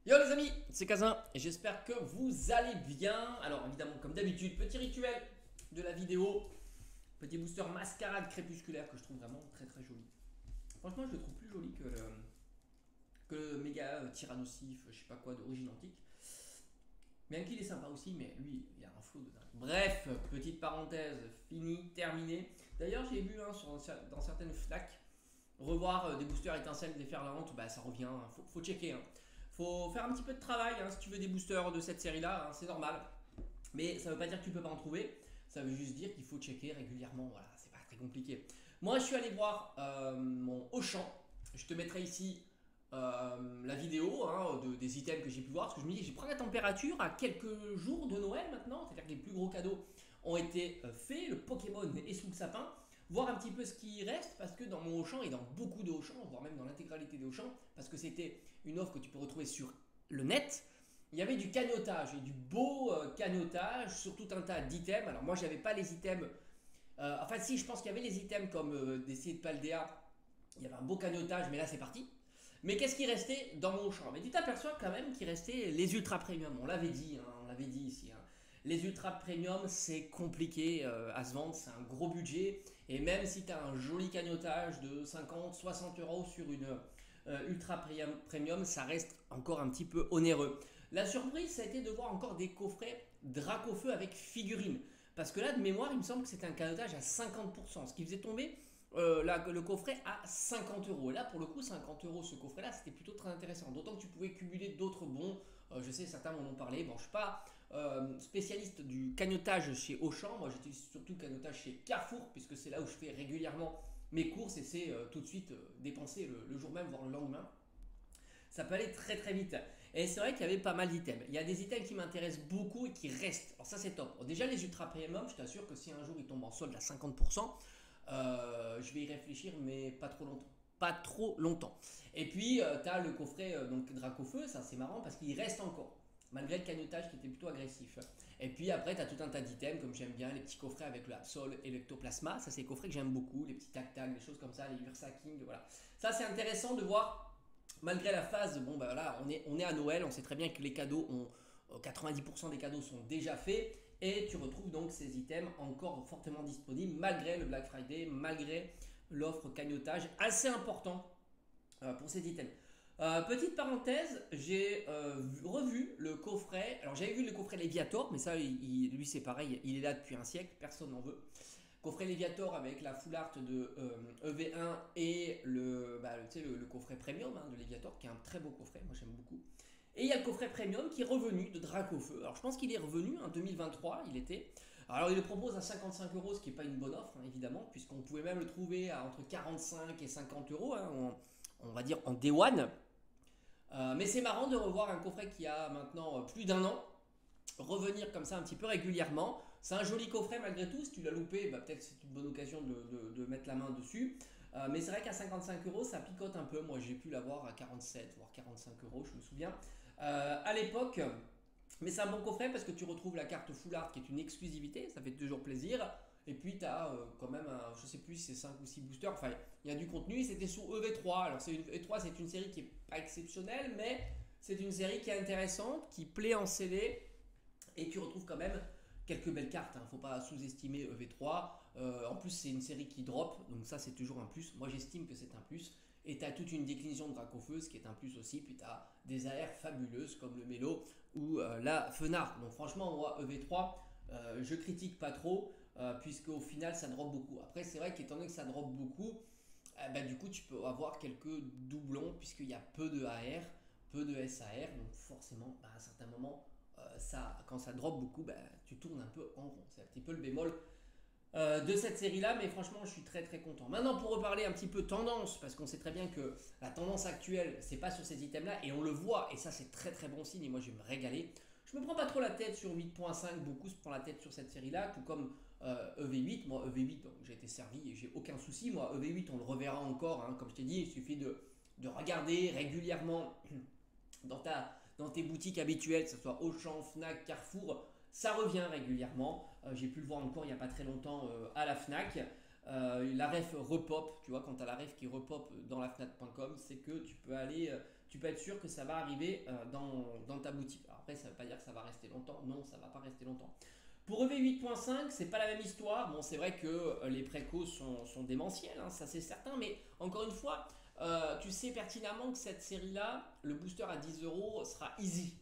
Yo les amis, c'est Kazin et j'espère que vous allez bien. Alors évidemment comme d'habitude, petit rituel de la vidéo, petit booster mascarade crépusculaire que je trouve vraiment très très joli. Franchement je le trouve plus joli que le méga tyrannosif, je sais pas quoi d'origine antique. Bien qu'il est sympa aussi, mais lui il a un flow de dingue. Bref, petite parenthèse, fini, terminé. D'ailleurs j'ai vu dans certaines FNAC revoir des boosters étincelles déferlantes, bah ça revient, hein. Faut checker. Hein. Faut faire un petit peu de travail hein, si tu veux des boosters de cette série-là, hein, c'est normal. Mais ça veut pas dire que tu peux pas en trouver. Ça veut juste dire qu'il faut checker régulièrement. Voilà, c'est pas très compliqué. Moi, je suis allé voir mon Auchan. Je te mettrai ici la vidéo hein, des items que j'ai pu voir. Parce que je me dis, j'ai pris la température à quelques jours de Noël maintenant. C'est-à-dire que les plus gros cadeaux ont été faits. Le Pokémon est sous le sapin. Voir un petit peu ce qui reste parce que dans mon Auchan et dans beaucoup d'Auchan, voire même dans l'intégralité des Auchan, parce que c'était une offre que tu peux retrouver sur le net, il y avait du cagnotage et du beau cagnotage sur tout un tas d'items. Alors moi j'avais pas les items, enfin si je pense qu'il y avait les items comme des sites Paldea, il y avait un beau cagnotage mais là c'est parti. Mais qu'est-ce qui restait dans mon champ? Mais tu t'aperçois quand même qu'il restait les ultra premium. On l'avait dit, hein, on l'avait dit ici. Hein. Les ultra premium, c'est compliqué à se vendre, c'est un gros budget. Et même si tu as un joli cagnotage de 50, 60 euros sur une ultra premium, ça reste encore un petit peu onéreux. La surprise, ça a été de voir encore des coffrets Dracofeu avec figurines. Parce que là, de mémoire, il me semble que c'était un cagnotage à 50%, ce qui faisait tomber le coffret à 50 euros. Et là, pour le coup, 50 euros, ce coffret-là, c'était plutôt très intéressant. D'autant que tu pouvais cumuler d'autres bons. Je sais, certains m'en ont parlé. Bon, je ne suis pas spécialiste du cagnotage chez Auchan. Moi, j'utilise surtout le cagnotage chez Carrefour, puisque c'est là où je fais régulièrement mes courses et c'est tout de suite dépenser le jour même, voire le lendemain. Ça peut aller très très vite. Et c'est vrai qu'il y avait pas mal d'items. Il y a des items qui m'intéressent beaucoup et qui restent. Alors ça c'est top. Bon, déjà les ultra premium, je t'assure que si un jour ils tombent en solde à 50%, je vais y réfléchir mais pas trop longtemps. Pas trop longtemps. Et puis tu as le coffret donc Dracofeu, ça c'est marrant parce qu'il reste encore. Malgré le cagnotage qui était plutôt agressif. Et puis après, tu as tout un tas d'items, comme j'aime bien, les petits coffrets avec le Absol et l'Ectoplasma. Ça, c'est les coffrets que j'aime beaucoup, les petits tac-tac, des choses comme ça, les Ursa King, voilà. Ça, c'est intéressant de voir malgré la phase, bon bah voilà, on est à Noël, on sait très bien que les cadeaux ont 90% des cadeaux sont déjà faits et tu retrouves donc ces items encore fortement disponibles malgré le Black Friday, malgré l'offre cagnotage assez important pour ces items. Petite parenthèse, j'ai revu le coffret. Alors j'avais vu le coffret Léviator, mais ça, lui c'est pareil, il est là depuis un siècle, personne n'en veut. Coffret Léviator avec la full art de EV1 et le coffret premium hein, de Léviator, qui est un très beau coffret, moi j'aime beaucoup. Et il y a le coffret premium qui est revenu de Dracofeu. Alors je pense qu'il est revenu en 2023, il était. Alors il le propose à 55 euros, ce qui n'est pas une bonne offre, hein, évidemment, puisqu'on pouvait même le trouver à entre 45 et 50 euros, hein, on va dire en Day One. Mais c'est marrant de revoir un coffret qui a maintenant plus d'un an revenir comme ça un petit peu régulièrement. C'est un joli coffret malgré tout. Si tu l'as loupé, bah, peut-être c'est une bonne occasion de mettre la main dessus. Mais c'est vrai qu'à 55 euros, ça picote un peu. Moi, j'ai pu l'avoir à 47, voire 45 euros, je me souviens. À l'époque, mais c'est un bon coffret parce que tu retrouves la carte Full Art qui est une exclusivité, ça fait toujours plaisir. Et puis tu as quand même, je sais plus si c'est 5 ou 6 boosters, enfin il y a du contenu, c'était sous EV3. Alors EV3 c'est une série qui est pas exceptionnelle, mais c'est une série qui est intéressante, qui plaît en CD, et tu retrouves quand même quelques belles cartes, il ne faut pas sous-estimer EV3. En plus c'est une série qui drop, donc ça c'est toujours un plus, moi j'estime que c'est un plus. Et tu as toute une déclinaison de Dracofeu, ce qui est un plus aussi. Puis tu as des AR fabuleuses comme le Mélo ou la Fenard. Donc franchement, moi, EV3, je critique pas trop, puisque au final, ça drop beaucoup. Après, c'est vrai qu'étant donné que ça drop beaucoup, bah, du coup, tu peux avoir quelques doublons, puisqu'il y a peu de AR, peu de SAR. Donc forcément, bah, à un certain moment, quand ça drop beaucoup, bah, tu tournes un peu en rond. C'est un petit peu le bémol de cette série-là, mais franchement, je suis très très content. Maintenant, pour reparler un petit peu tendance, parce qu'on sait très bien que la tendance actuelle, c'est pas sur ces items-là, et on le voit, et ça c'est très très bon signe, et moi je vais me régaler. Je me prends pas trop la tête sur 8.5, beaucoup se prend la tête sur cette série-là, tout comme EV8. Moi, EV8, j'ai été servi et j'ai aucun souci. Moi, EV8, on le reverra encore, hein, comme je t'ai dit, il suffit de regarder régulièrement dans tes boutiques habituelles, que ce soit Auchan, Fnac, Carrefour, ça revient régulièrement. J'ai pu le voir encore il n'y a pas très longtemps à la Fnac. La ref repop, tu vois, quand tu as la ref qui repop dans la Fnac.com, c'est que tu peux aller tu peux être sûr que ça va arriver dans ta boutique. Alors après, ça ne veut pas dire que ça va rester longtemps. Non, ça ne va pas rester longtemps. Pour EV 8.5, c'est pas la même histoire. Bon, c'est vrai que les précos sont démentiels, hein, ça c'est certain, mais encore une fois, tu sais pertinemment que cette série-là, le booster à 10 € sera easy.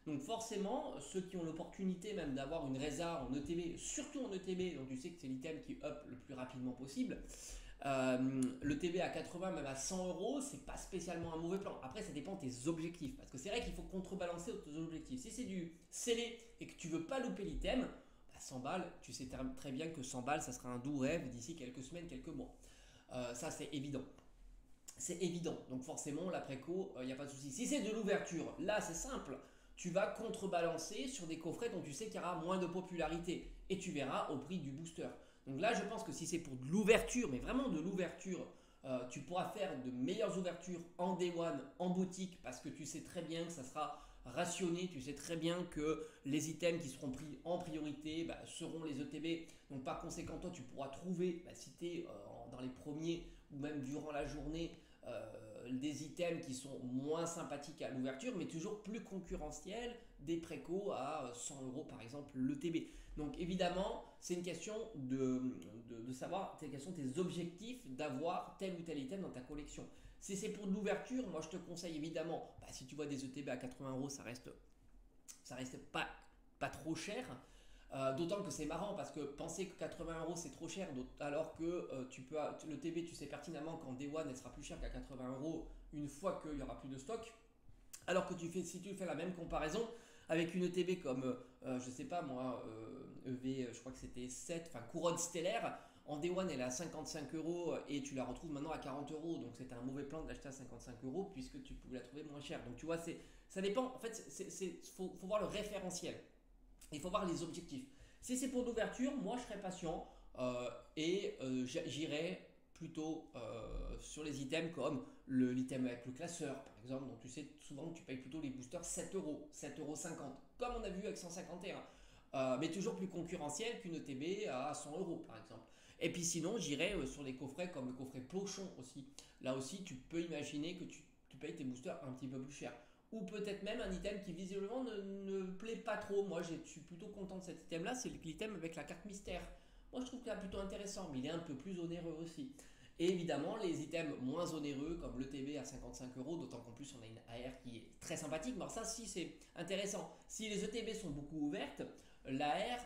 Donc forcément, ceux qui ont l'opportunité même d'avoir une résa en ETB, surtout en ETB, donc tu sais que c'est l'item qui up le plus rapidement possible, le TB à 80, même à 100 €, c'est pas spécialement un mauvais plan. Après, ça dépend de tes objectifs, parce que c'est vrai qu'il faut contrebalancer tes objectifs. Si c'est du scellé et que tu veux pas louper l'item, 100 balles, tu sais très bien que 100 balles, ça sera un doux rêve d'ici quelques semaines, quelques mois. Ça, c'est évident. C'est évident. Donc forcément, la préco, il n'y a pas de souci. Si c'est de l'ouverture, là, c'est simple. Tu vas contrebalancer sur des coffrets dont tu sais qu'il y aura moins de popularité. Et tu verras au prix du booster. Donc là, je pense que si c'est pour de l'ouverture, mais vraiment de l'ouverture, tu pourras faire de meilleures ouvertures en Day One, en boutique, parce que tu sais très bien que ça sera rationné, tu sais très bien que les items qui seront pris en priorité seront les ETB. Donc par conséquent, toi, tu pourras trouver, si tu es dans les premiers ou même durant la journée, des items qui sont moins sympathiques à l'ouverture, mais toujours plus concurrentiels, des précos à 100 € par exemple l'ETB. Donc évidemment, c'est une question de savoir, c'est une question de tes objectifs d'avoir tel ou tel item dans ta collection. Si c'est pour de l'ouverture, moi je te conseille évidemment, si tu vois des ETB à 80 €, ça reste pas trop cher. D'autant que c'est marrant parce que penser que 80 € c'est trop cher, alors que le TB, tu sais pertinemment qu'en Day One elle sera plus chère qu'à 80 € une fois qu'il n'y aura plus de stock. Alors que si tu fais la même comparaison avec une ETB comme, je sais pas moi, EV, je crois que c'était 7, enfin couronne stellaire, en Day One elle est à 55 € et tu la retrouves maintenant à 40 €. Donc c'était un mauvais plan de l'acheter à 55 € puisque tu pouvais la trouver moins chère. Donc tu vois, ça dépend. En fait, faut voir le référentiel. Il faut voir les objectifs. Si c'est pour l'ouverture, moi je serais patient et j'irai plutôt sur les items comme l'item avec le classeur par exemple, dont tu sais souvent que tu payes plutôt les boosters 7 €, 7,50 €, comme on a vu avec 151, mais toujours plus concurrentiel qu'une ETB à 100 € par exemple. Et puis sinon, j'irai sur les coffrets comme le coffret Pochon aussi. Là aussi, tu peux imaginer que tu payes tes boosters un petit peu plus cher. Ou peut-être même un item qui visiblement ne plaît pas trop. Moi, je suis plutôt content de cet item là, c'est l'item avec la carte mystère. Moi, je trouve qu'il est plutôt intéressant, mais il est un peu plus onéreux aussi. Et évidemment, les items moins onéreux comme le TB à 55 €, d'autant qu'en plus on a une AR qui est très sympathique. Mais alors ça, si c'est intéressant. Si les ETB sont beaucoup ouvertes, l'AR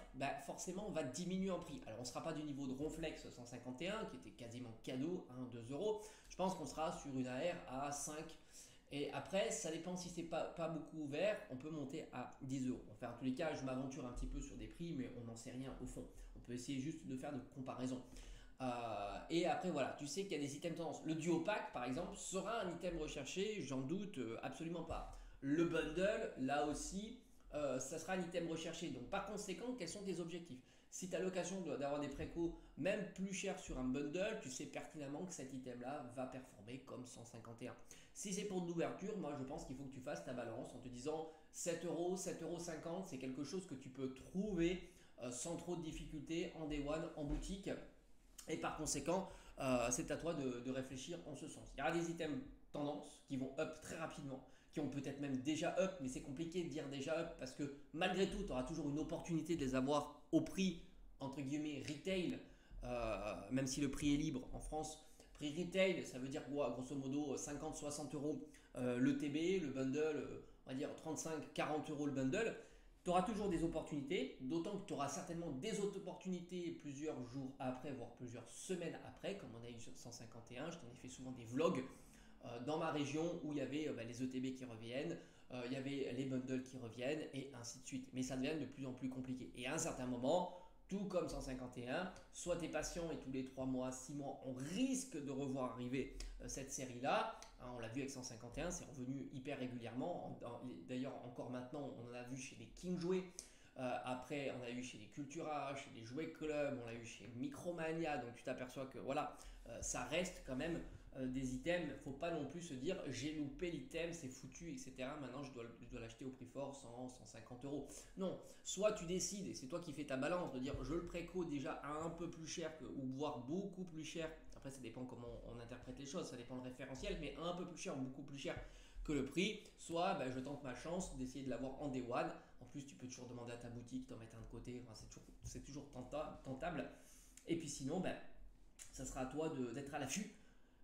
forcément va diminuer en prix. Alors on ne sera pas du niveau de Ronflex 151 qui était quasiment cadeau, 2 €. Je pense qu'on sera sur une AR à 5. Et après, ça dépend si c'est pas beaucoup ouvert, on peut monter à 10 €. Enfin, en tous les cas, je m'aventure un petit peu sur des prix, mais on n'en sait rien au fond. On peut essayer juste de faire de comparaison. Et après, voilà, tu sais qu'il y a des items tendance. Le duo pack, par exemple, sera un item recherché, j'en doute absolument pas. Le bundle, là aussi, ça sera un item recherché. Donc, par conséquent, quels sont tes objectifs? Si tu as l'occasion d'avoir des précos même plus chers sur un bundle, tu sais pertinemment que cet item-là va performer comme 151. Si c'est pour de l'ouverture, moi je pense qu'il faut que tu fasses ta balance en te disant 7 €, 7,50 €, c'est quelque chose que tu peux trouver sans trop de difficultés en Day One, en boutique. Et par conséquent, c'est à toi de réfléchir en ce sens. Il y aura des items tendance qui vont up très rapidement, qui ont peut-être même déjà up, mais c'est compliqué de dire déjà up parce que malgré tout, tu auras toujours une opportunité de les avoir au prix, entre guillemets, retail, même si le prix est libre en France. Prix retail, ça veut dire grosso modo 50-60 € le TB, le bundle, on va dire 35-40 € le bundle. Tu auras toujours des opportunités, d'autant que tu auras certainement des autres opportunités plusieurs jours après, voire plusieurs semaines après, comme on a eu sur 151. Je t'en ai fait souvent des vlogs dans ma région où il y avait les ETB qui reviennent, il y avait les bundles qui reviennent et ainsi de suite. Mais ça devient de plus en plus compliqué. Et à un certain moment, tout comme 151, soit tu es patient et tous les 3 mois, 6 mois, on risque de revoir arriver cette série-là. On l'a vu avec 151, c'est revenu hyper régulièrement. D'ailleurs, encore maintenant, on en a vu chez les King Jouets. Après, on a eu chez les Cultura, chez les Jouets Club, on l'a eu chez Micromania. Donc tu t'aperçois que voilà, ça reste quand même des items. Il ne faut pas non plus se dire j'ai loupé l'item, c'est foutu, etc. Maintenant, je dois l'acheter au prix fort, 100, 150 €. Non, soit tu décides, et c'est toi qui fais ta balance, de dire je le préco déjà un peu plus cher, ou voire beaucoup plus cher. Après, ça dépend comment on interprète les choses, ça dépend le référentiel, mais un peu plus cher ou beaucoup plus cher que que le prix, soit je tente ma chance d'essayer de l'avoir en day one. En plus, tu peux toujours demander à ta boutique d'en mettre un de côté, enfin, c'est toujours tentable. Et puis sinon, ça sera à toi d'être à l'affût.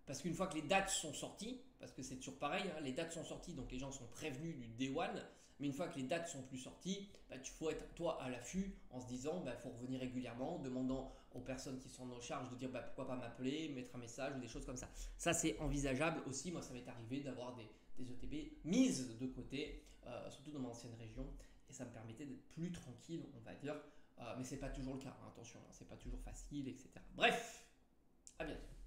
Parce qu'une fois que les dates sont sorties, parce que c'est toujours pareil, hein, les dates sont sorties, donc les gens sont prévenus du day one, mais une fois que les dates sont plus sorties, tu faut être toi à l'affût en se disant il faut revenir régulièrement, demandant aux personnes qui sont en charge de dire pourquoi pas m'appeler, mettre un message ou des choses comme ça. Ça c'est envisageable aussi, moi ça m'est arrivé d'avoir des ETB mises de côté, surtout dans mon ancienne région, et ça me permettait d'être plus tranquille, on va dire, mais c'est pas toujours le cas, hein, attention, hein, c'est pas toujours facile, etc. Bref, à bientôt.